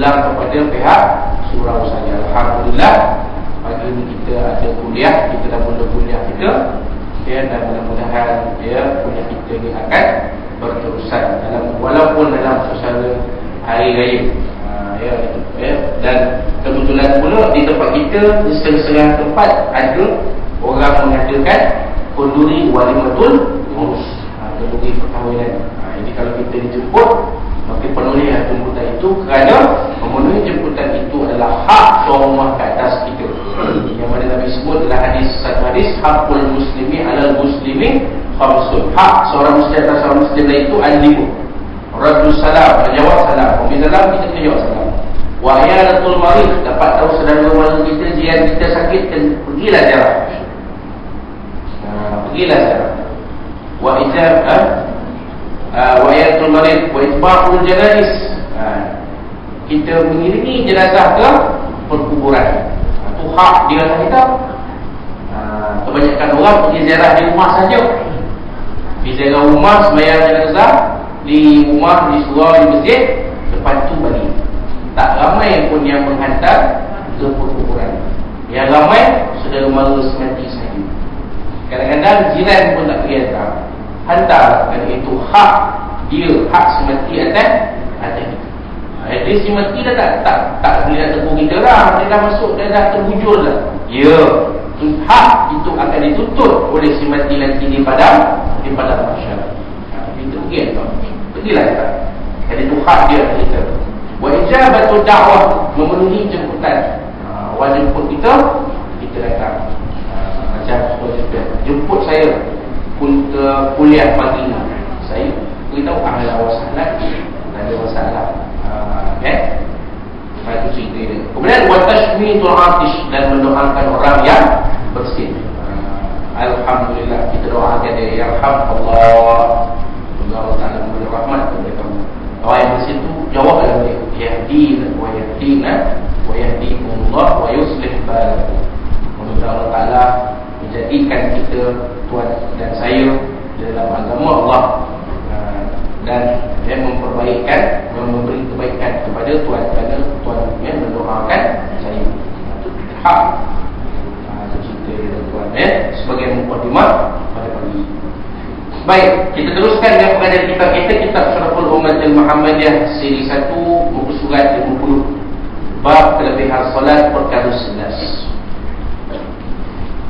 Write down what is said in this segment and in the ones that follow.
pulang kepada pihak surau saja. Alhamdulillah, pagi ini kita ada kuliah, kita dah mula kuliah kita, dan mudah-mudahan kuliah kita ni akan berterusan walaupun dalam suasana hari raya. Dan kebetulan pula di tempat kita, di setengah-setengah tempat ada orang mengadakan konduri walimatul urus, konduri perkahwinan. Jadi kalau kita dijemput, maka penulis jemputan itu kerana memenuhi jemputan itu adalah hak tuan rumah ke atas kita. Yang mana Nabi sebut dalam satu hadis, hakul muslimi alal muslimi khamsun. Hak seorang muslim atas seorang muslim lain itu ada 5. Radus salam, menjawab salam. Memberi salam, kita kena jawab salam. Wa iyadatul marid, dapat tahu saudara mara kita, jiran kita sakit, dan pergilah ziarah. Pergilah ziarah. Wa iyadatul marid, wa itba'ul janais. Kita mengiringi jenazah ke perkuburan. Itu hak di atas kita. Kebanyakan orang pergi ziarah di rumah saja. Pergi ziarah rumah, sembahyang jenazah di rumah, di surau, di masjid, lepas tu balik. Tak ramai pun yang menghantar ke perkuburan. Yang ramai saudara mara semati saja. Kadang-kadang jiran pun tak pergi hantar, kerana itu hak dia, hak semati atas kita. Dia semati dah tak boleh nak tegur kita lah. Dia dah masuk, dia dah terbujur dah. Hak itu akan dituntut oleh semati nanti di padang masyarakat. Kita pergilah kita. Jadi itu hak dia kita. Wa ijabatu da'wah, memenuhi jemputan. Orang jemput kita datang. Macam jemput saya untuk kuliah pagi ni, saya beritahu ahlan wa sahlan, tak ada masalah. Itu cerita dia. Kemudian wa tashmitul atish, dan mendoakan orang yang bersin. Alhamdulillah, kita doakan dia, yarhamkallah, Allah Ta'ala memberi rahmat kepada kamu. Orang yang bersin tu jawab dalam dia, yahdina wa yahdina wa yahdikumullah wa yuslih balakum. Semoga Allah Ta'ala menjadikan kita, tuan dan saya, dalam agama Allah, dan dia memperbaikkan, memberi kebaikan kepada tuan, kerana tuan yang mendoakan saya. Itu hak. Itu cerita dia tuan sebagai mukadimah pada pagi. Baik, kita teruskan dengan pengajian kita, kitab Syarahul Ummatil Muhammadiyah siri 1, muka surat 50, bab kelebihan solat perkara 11.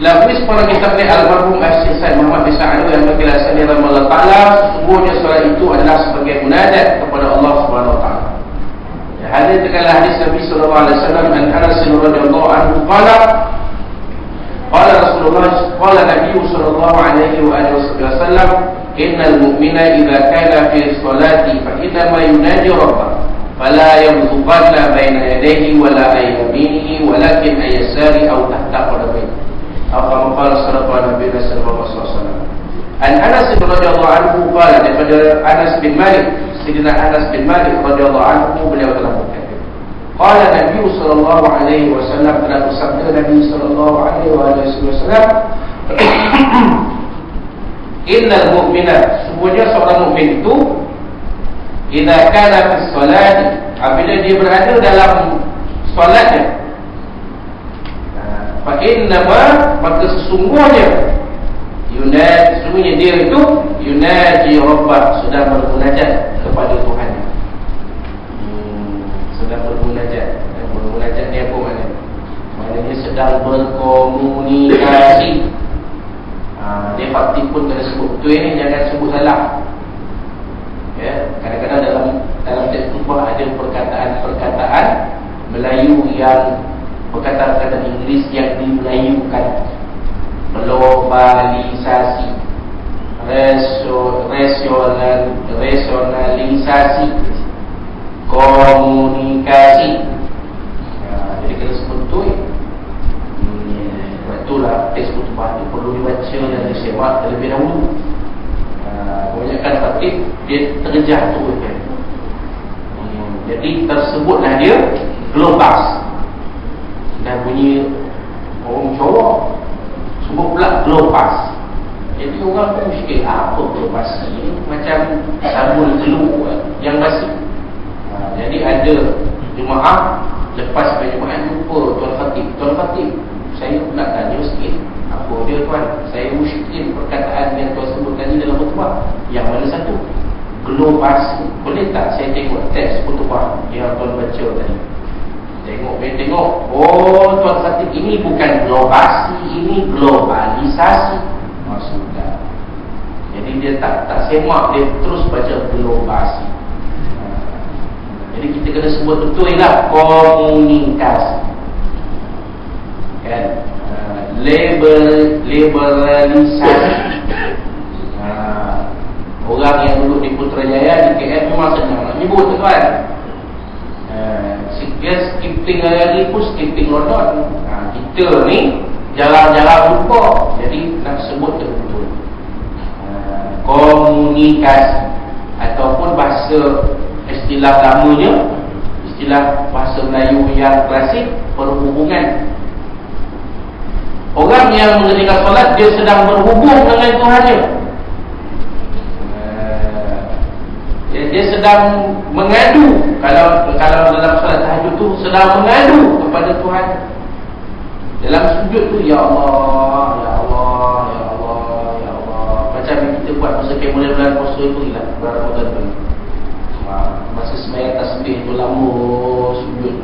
Lafaz para kitab ni almarhum Syekh Said Muhammad bin Sa'ad yang berkelasan di dalam Allah Ta'ala, sesungguhnya solat itu adalah sebagai munajat kepada Allah Subhanahu Wa Ta'ala. Hadis terkala hadis Nabi sallallahu alaihi wasallam, an Anas radhiyallahu anhu qala qala Nabi sallallahu alaihi wasallam, innal mu'mina idza kana fi sholati fa inna ma yunaji rabbah fala yabzuqanna baina yadayhi wala ayminihi walakin ayyasari aw tahta qadamayhi. Apa qala sallallahu alaihi wasallam. An Anas radhiyallahu anhu qala, daripada Anas bin Malik, Sayyidina Anas bin Malik radhiyallahu anhu, beliau telah berkata, qala Nabi sallallahu alaihi wasallam, telah bersabda Nabi sallallahu alaihi wasallam, innal mu'mina, sesungguhnya seorang mukmin itu, idza kana fi sholati, apabila dia berada dalam solatnya, fa innama, maka sesungguhnya sesungguhnya dia itu yunaji rabbah, sedang bermunajat kepada Tuhan. Sedang bermunajat. Bermunajat ni apa maknanya? Maknanya sedang berkomunikasi. Dia fakti pun kena sebut betul ni, jangan sebut salah. Kadang-kadang dalam teks khutbah ada perkataan Melayu yang, perkataan Inggeris yang dimelayukan, globalisasi, rasionalisasi, komunikasi. Jadi kena sebut betul. Itulah teks khutbah itu perlu dibaca dan disemak terlebih dahulu. Kebanyakan khatib dia terjatuh kan. Jadi tersebutlah dia globas. Dan bunyi orang Jawa sebut pula globas. Jadi orang pun fikir apa globas ni, macam sabun telur yang basi. Jadi ada Jumaat, lepas Jumaat lupa Tuan Khatib, saya nak tanya sikit. Apa dia tuan? Saya musykin perkataan yang tuan sebut tadi dalam khutbah. Yang mana satu? Globasi. Boleh tak saya tengok teks khutbah yang tuan baca tadi? Tengok. Oh, Tuan Khatib, ini bukan globasi, ini globalisasi. Maksudnya, jadi dia tak semak, dia terus baca globasi. Jadi kita kena sebut betul lah komunikasi. Kan? Liberalisasi. Orang yang duduk di Putrajaya, di KL memang senang nak nyebut tuan. Dia skipping lagi pun skipping London. Kita ni jarang-jarang lupa. Jadi nak sebut betul. Komunikasi ataupun bahasa istilah lamanya, istilah bahasa Melayu yang klasik, perhubungan. Orang yang mengerjakan solat, dia sedang berhubung dengan Tuhannya. Dia sedang mengadu. Kalau dalam solat tahajud tu sedang mengadu kepada Tuhan. Dalam sujud tu, Ya Allah, Ya Allah, Ya Allah, Ya Allah. Macam yang kita buat masa kemula bulan puasa tu lah, bulan Ramadan tu. Masa sembahyang tasbih tu lama sujud.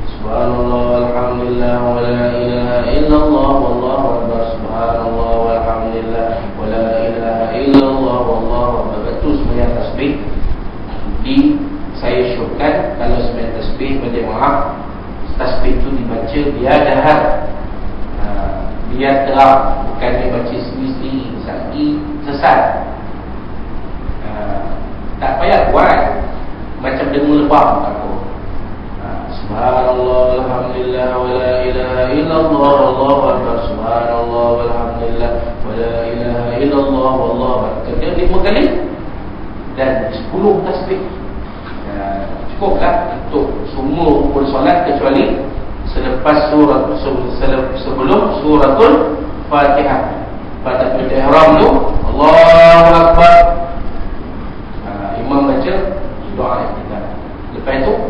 Subhanallah, alhamdulillah, wa la ilaha illallah, wallahu akbar. Subhanallah, walhamdulillah, wa la ilaha illallah, wallahu akbar. Betul sembahyang tasbih. Saya syurkan kalau sembahyang tasbih berjemaah, tasbih itu dibaca biar dahar, biar terang, bukan dibaca sendiri-sendiri, sakit, sesat. Tak payah buat macam dengung lebam aku. Subhanallah, alhamdulillah, wa la ilaha illallah, wallahu akbar. Subhanallah, walhamdulillah, wa la ilaha illallah, wallahu akbar. Dia 5 kali dan 10 tasbih. Cukuplah untuk semua rukun solat kecuali selepas sebelum suratul Fatihah. Pada takbiratul ihram tu Allahu akbar, imam baca doa kita. Lepas itu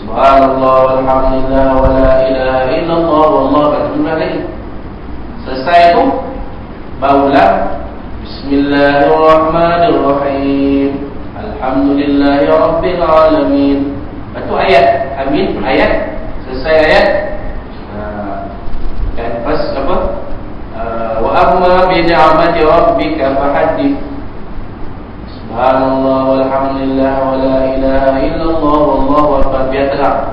subhanallah, walhamdulillah, wa la ilaha illallah, wallahu akbar. Lagi selesai tu barulah bismillahirrahmanirrahim, alhamdulillahi rabbil alamin. Itu ayat. Amin ayat. Selesai ayat. Dan pas apa? Wa amma bi ni'mati rabbika fahaddith. Subhanallah, walhamdulillah, wa la ilaha illallah, wallahu akbar. Biar terang.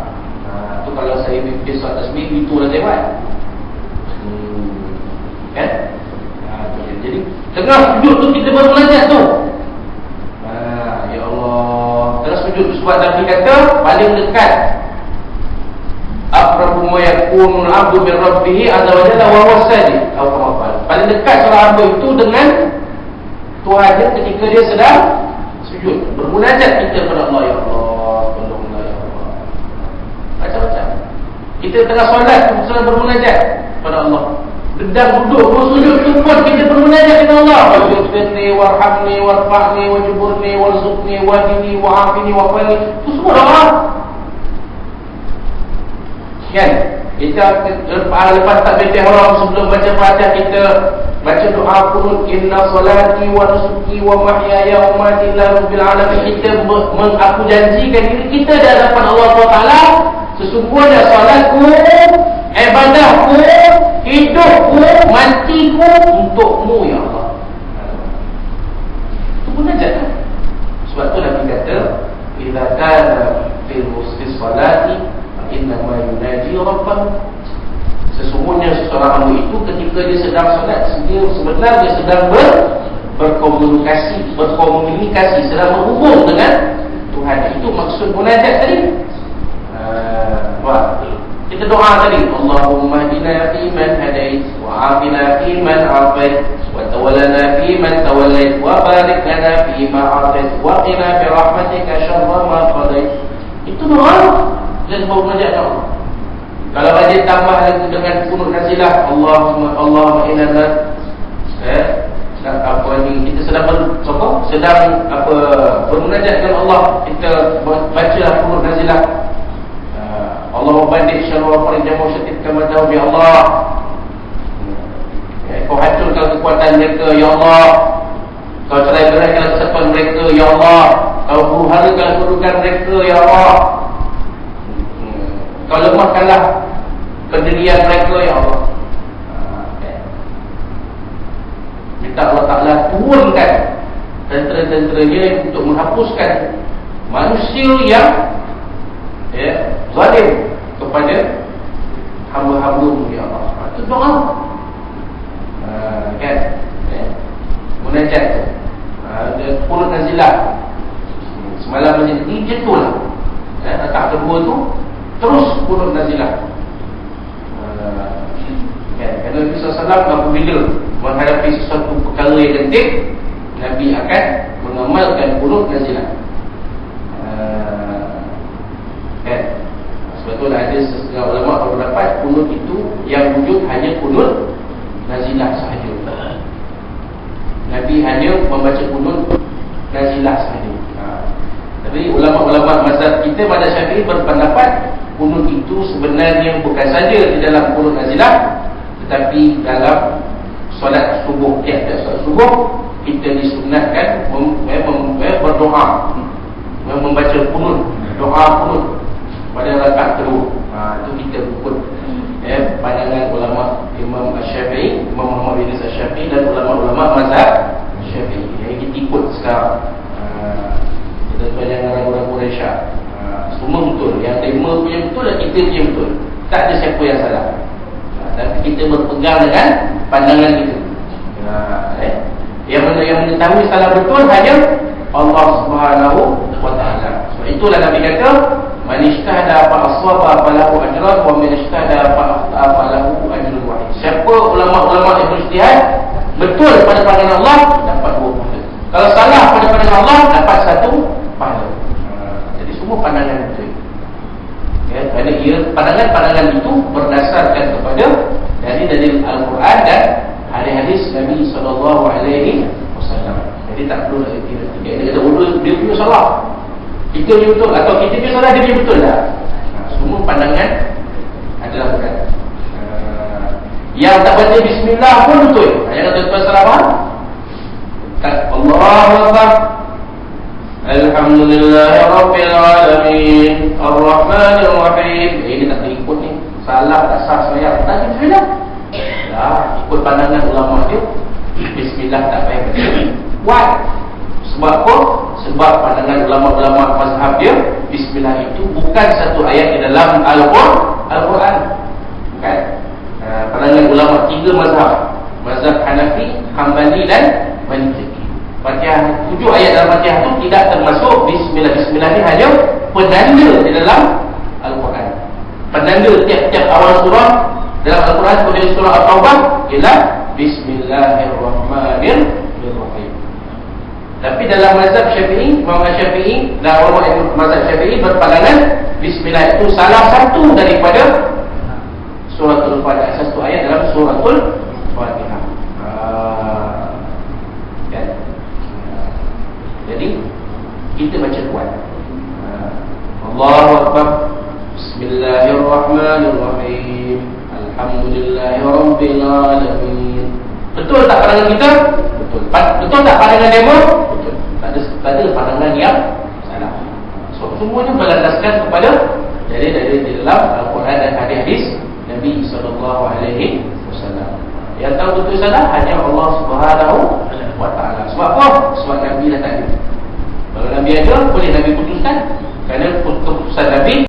Tu kalau saya bimbing solat tasbih itu dah lewat. Kan? Jadi tengah sujud tu kita baru munajat tu. Ya Allah, terus sujud sebab Nabi kata paling dekat aqrabu ma yakunu al-'abdu bi rabbih azza wa jalla wa huwa sajid. Paling dekat seorang hamba itu dengan Tuhan dia ketika dia sedang sujud. Bermunajat kita kepada Allah, ya Allah, tolonglah ya Allah. Macam-macam. Kita tengah solat sedang bermunajat kepada Allah. Sedang duduk bersujud tu pun kita bermunajat kepada Allah. Wajibni warhamni warfa'ni wajburni warzuqni wahdini wa'afini wa'afini. Itu semua doa. Kan? Kita lepas takbir ihram sebelum baca Fatihah kita baca doa qunut inna salati wa nusuki wa mahyaya wa mamati lillahi rabbil alamin. Kita mengaku janjikan diri kita di hadapan Allah Taala, sesungguhnya salatku, ibadahku, hidupku, matiku untukmu ya Allah. Itu pun aja. Sebab tu Nabi kata idza kana fil salati inna ma yunaji rabbah. Sesungguhnya seorang hamba itu ketika dia sedang solat, dia sebenarnya sedang berkomunikasi, sedang berhubung dengan Tuhan. Itu maksud munajat tadi. Kita doa tadi, Allahumma hdina fi man hadait, wa afina fi man afait, wa tawallana fi man tawallait, wa barik lana fi ma atait, wa qina bi rahmatika syarra ma qadait. Itu doa dan munajat doa. Kalau ada tambah lagi dengan kunut nazilah, Allahumma inna apa ni, kita sedang bermunajat dengan Allah, kita bacalah kunut nazilah. bandit syarwa farijamau syatit kamadahu ya Allah. Kau hancurkan kekuatan mereka ya Allah. Kau cerai-beraikan kesatuan mereka ya Allah. Kau huru-harakan kedudukan mereka ya Allah. Kau lemahkanlah pendirian mereka ya Allah. Minta Allah Ta'ala turunkan tentera-tenteranya untuk menghapuskan manusia yang zalim kepada hamba-hamba-Mu ya Allah. Itu doa. Kan? Munajat tu. Qunut nazilah. Semalam macam ni betul lah. Rakaat kedua tu terus qunut nazilah. Kan? Kerana Nabi SAW apabila menghadapi sesuatu perkara yang genting, Nabi akan mengamalkan qunut nazilah. Kan? Sebab tu ada setengah ulama berpendapat qunut itu yang wujud hanya qunut nazilah sahaja. Nabi hanya membaca qunut nazilah sahaja. Tapi ulama-ulama mazhab kita pada Syafi'i berpendapat qunut itu sebenarnya bukan saja di dalam qunut nazilah, tetapi dalam solat subuh. Tiap-tiap solat subuh kita disunatkan berdoa, membaca qunut, doa qunut pada rakaat kedua. Itu kita ikut pandangan ulama Imam Asy-Syafi'i, Imam Muhammad bin Asy-Syafi'i dan ulama-ulama mazhab Syafi'i. Yang kita ikut sekarang. Kita jangan ragu-ragu Resha. Semua betul. Yang terima punya betul dan kita punya betul. Tak ada siapa yang salah. Tapi kita berpegang dengan pandangan kita. Yang mengetahui salah betul hanya Allah Subhanahu wa Ta'ala. Sebab itulah Nabi kata, man ijtahada fa aswaba falahu ajran wa man ijtahada fa akhta'a falahu ajrun wahid. Siapa ulama-ulama yang berijtihad betul pada pandangan Allah, dapat 2 pahala. Kalau salah pada pandangan Allah, dapat 1 pahala. Jadi semua pandangan betul. Ya, kerana pandangan-pandangan itu berdasarkan kepada dari Al-Quran dan hadis Nabi sallallahu alaihi wasallam. Jadi tak perlu dia kata dia punya salah, kita punya betul, atau kita punya salah dia punya betul tak? Semua pandangan adalah benar. Yang tak baca bismillah pun betul. Yang kata salah apa? Allahu Akbar, Alhamdulillahirabbil alamin, Ar-Rahmanir Rahim. Ini tak terikut ni. Salah tak sah saya. Tak bismillah. Dah ikut pandangan ulama dia, bismillah tak payah baca. Why? Sebab apa? Sebab pandangan ulama-ulama mazhab dia, bismillah itu bukan satu ayat di dalam Al-Quran. Bukan. Pandangan ulama 3 mazhab. Mazhab Hanafi, Hanbali dan Maliki. Fatihah 7 ayat dalam Fatihah itu tidak termasuk bismillah. Bismillah ni hanya penanda di dalam Al-Quran. Penanda tiap-tiap awal surah dalam Al-Quran seperti surah At-Taubah ialah Bismillahirrahmanirrahim. Tapi dalam mazhab Syafi'i, Muhammad Syafi'i dan ulama mazhab Syafi'i berpandangan bismillah itu salah satu daripada suratul Fatihah, satu ayat dalam suratul Fatihah. Kan? Jadi kita baca kuat. Allahu Akbar, Bismillahirrahmanirrahim, Alhamdulillahirabbil alamin. Betul tak pandangan kita? Betul. Betul tak pandangan demo? Betul. Tak ada pandangan yang salah. So, semuanya berlandaskan kepada dari dalam Al-Quran dan hadis Nabi sallallahu alaihi wasallam. Yang tahu betul salah hanya Allah Subhanahu wa Ta'ala. Sebab apa? Sebab Nabi dah tak ada. Kalau Nabi ada, boleh Nabi putuskan. Kerana keputusan Nabi